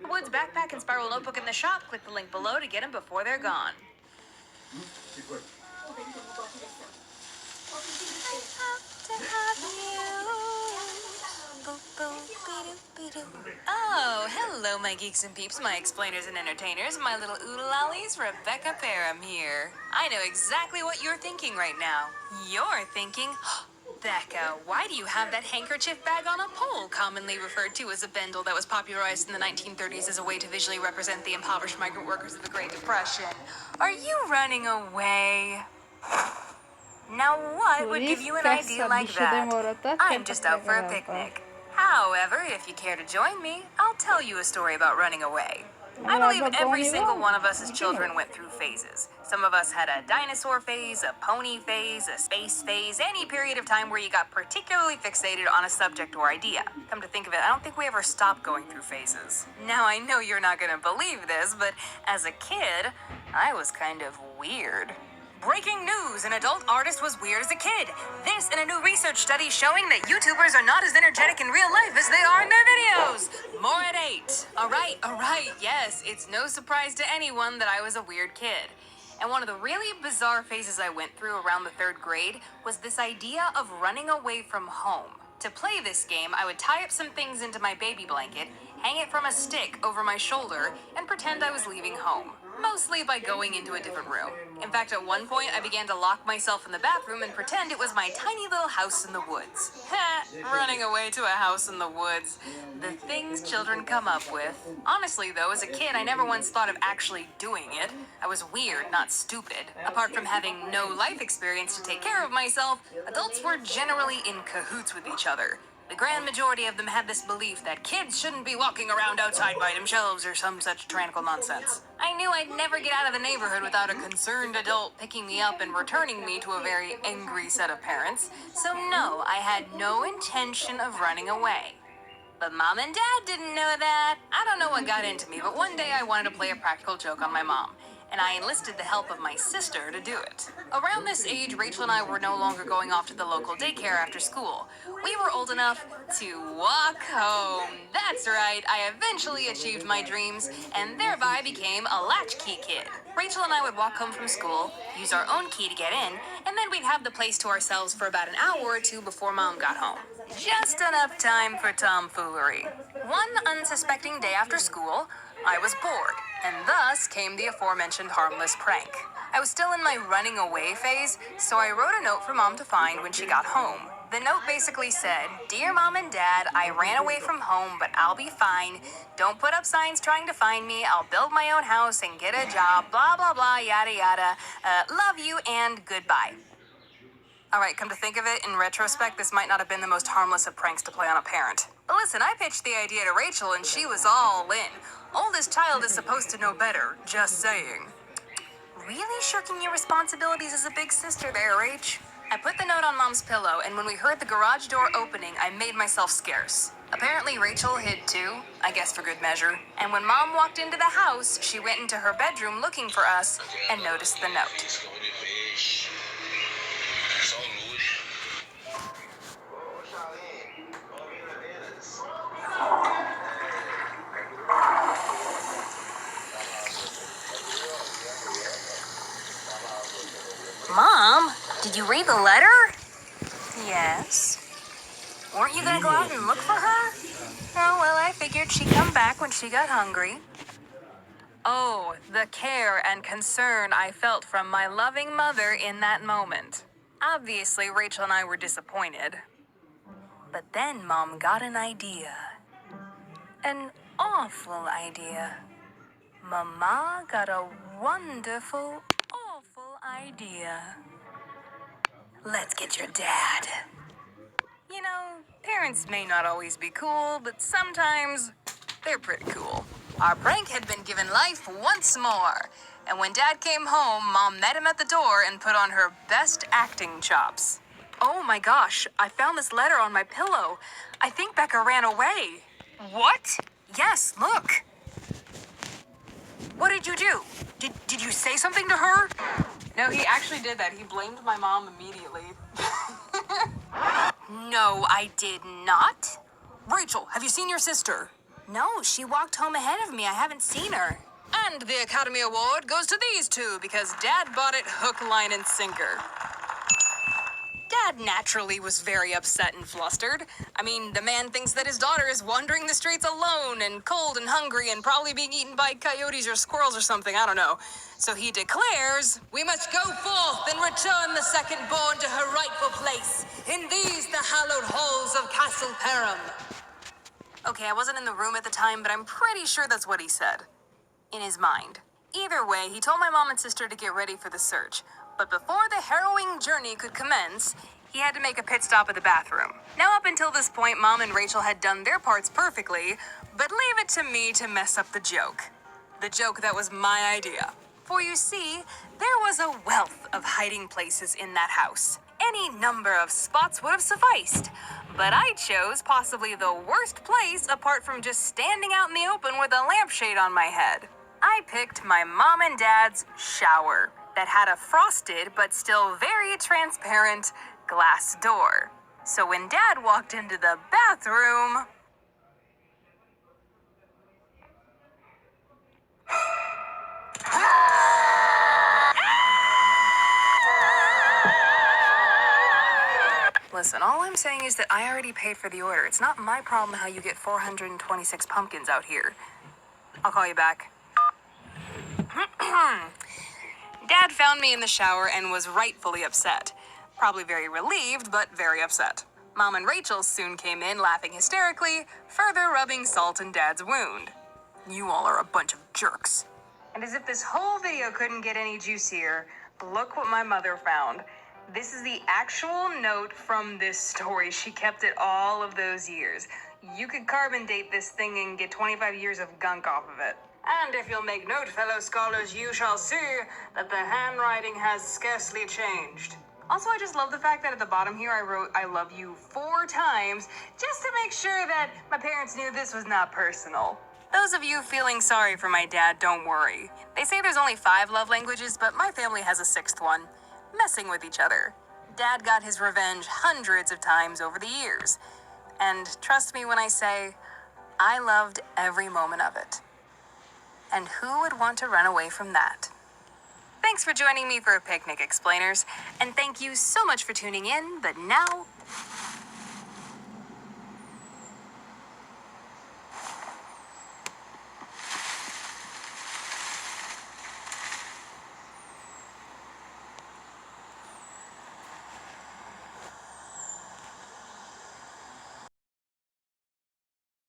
Wood's backpack and spiral notebook in the shop. Click the link below to get them before they're gone. Oh, hello, my geeks and peeps, my explainers and entertainers, my little oodalollies, Rebecca Parham here. I know exactly what you're thinking right now. You're thinking, Becca, why do you have that handkerchief bag on a pole, commonly referred to as a bendel that was popularized in the 1930s as a way to visually represent the impoverished migrant workers of the Great Depression? Are you running away? Now what would give you an idea like that? I'm just out for a picnic. However, if you care to join me, I'll tell you a story about running away. I believe every single one of us as children went through phases. Some of us had a dinosaur phase, a pony phase, a space phase, any period of time where you got particularly fixated on a subject or idea. Come to think of it, I don't think we ever stopped going through phases. Now, I know you're not gonna believe this, but as a kid, I was kind of weird. Breaking news, an adult artist was weird as a kid. This and a new research study showing that YouTubers are not as energetic in real life as they are in their videos. More at 8. All right, yes, it's no surprise to anyone that I was a weird kid. And one of the really bizarre phases I went through around the 3rd grade was this idea of running away from home. To play this game, I would tie up some things into my baby blanket, hang it from a stick over my shoulder, and pretend I was leaving home. Mostly by going into a different room. In fact, at one point, I began to lock myself in the bathroom and pretend it was my tiny little house in the woods. Running away to a house in the woods. The things children come up with. Honestly, though, as a kid, I never once thought of actually doing it. I was weird, not stupid. Apart from having no life experience to take care of myself, adults were generally in cahoots with each other. The grand majority of them had this belief that kids shouldn't be walking around outside by themselves or some such tyrannical nonsense. I knew I'd never get out of the neighborhood without a concerned adult picking me up and returning me to a very angry set of parents, so no, I had no intention of running away. But Mom and Dad didn't know that. I don't know what got into me, but one day I wanted to play a practical joke on my mom, and I enlisted the help of my sister to do it. Around this age, Rachel and I were no longer going off to the local daycare after school. We were old enough to walk home. That's right, I eventually achieved my dreams and thereby became a latchkey kid. Rachel and I would walk home from school, use our own key to get in, and then we'd have the place to ourselves for about an hour or two before Mom got home. Just enough time for tomfoolery. One unsuspecting day after school, I was bored, and thus came the aforementioned harmless prank. I was still in my running away phase, so I wrote a note for Mom to find when she got home. The note basically said, "Dear Mom and Dad, I ran away from home, but I'll be fine. Don't put up signs trying to find me. I'll build my own house and get a job, blah, blah, blah, yada, yada. Love you and goodbye." All right, come to think of it, in retrospect, this might not have been the most harmless of pranks to play on a parent. But listen, I pitched the idea to Rachel and she was all in. Oldest child is supposed to know better, just saying. Really shirking your responsibilities as a big sister there, Rach. I put the note on Mom's pillow, and when we heard the garage door opening, I made myself scarce. Apparently, Rachel hid too, I guess for good measure. And when Mom walked into the house, she went into her bedroom looking for us and noticed the note. Mom, did you read the letter? Yes. Weren't you gonna go out and look for her? Oh, well, I figured she'd come back when she got hungry. Oh, the care and concern I felt from my loving mother in that moment. Obviously, Rachel and I were disappointed. But then Mom got an idea. An awful idea. Mama got a wonderful, awful idea. Let's get your dad. You know, parents may not always be cool, but sometimes they're pretty cool. Our prank had been given life once more, and when Dad came home, Mom met him at the door and put on her best acting chops. Oh my gosh, I found this letter on my pillow. I think Becca ran away. What? Yes, look. What did you do? Did you say something to her? No, he actually did that. He blamed my mom immediately. No, I did not. Rachel, have you seen your sister? No, she walked home ahead of me. I haven't seen her. And the Academy Award goes to these two because Dad bought it hook, line, and sinker. Dad naturally was very upset and flustered. I mean, the man thinks that his daughter is wandering the streets alone and cold and hungry and probably being eaten by coyotes or squirrels or something, I don't know. So he declares, "We must go forth and return the second born to her rightful place in these the hallowed halls of Castle Perum." Okay, I wasn't in the room at the time, but I'm pretty sure that's what he said. In his mind. Either way, he told my mom and sister to get ready for the search. But before the harrowing journey could commence, he had to make a pit stop at the bathroom. Now, up until this point, Mom and Rachel had done their parts perfectly, but leave it to me to mess up the joke. The joke that was my idea. For you see, there was a wealth of hiding places in that house. Any number of spots would have sufficed. But I chose possibly the worst place apart from just standing out in the open with a lampshade on my head. I picked my mom and dad's shower that had a frosted but still very transparent glass door. So when Dad walked into the bathroom... Listen, all I'm saying is that I already paid for the order. It's not my problem how you get 426 pumpkins out here. I'll call you back. Dad found me in the shower and was rightfully upset. Probably very relieved, but very upset. Mom and Rachel soon came in, laughing hysterically, further rubbing salt in Dad's wound. You all are a bunch of jerks. And as if this whole video couldn't get any juicier, look what my mother found. This is the actual note from this story. She kept it all of those years. You could carbon date this thing and get 25 years of gunk off of it. And if you'll make note, fellow scholars, you shall see that the handwriting has scarcely changed. Also, I just love the fact that at the bottom here I wrote, "I love you" 4 times, just to make sure that my parents knew this was not personal. Those of you feeling sorry for my dad, don't worry. They say there's only 5 love languages, but my family has a 6th one. Messing with each other. Dad got his revenge hundreds of times over the years. And trust me when I say, I loved every moment of it. And who would want to run away from that? Thanks for joining me for a picnic, explainers. And thank you so much for tuning in, but now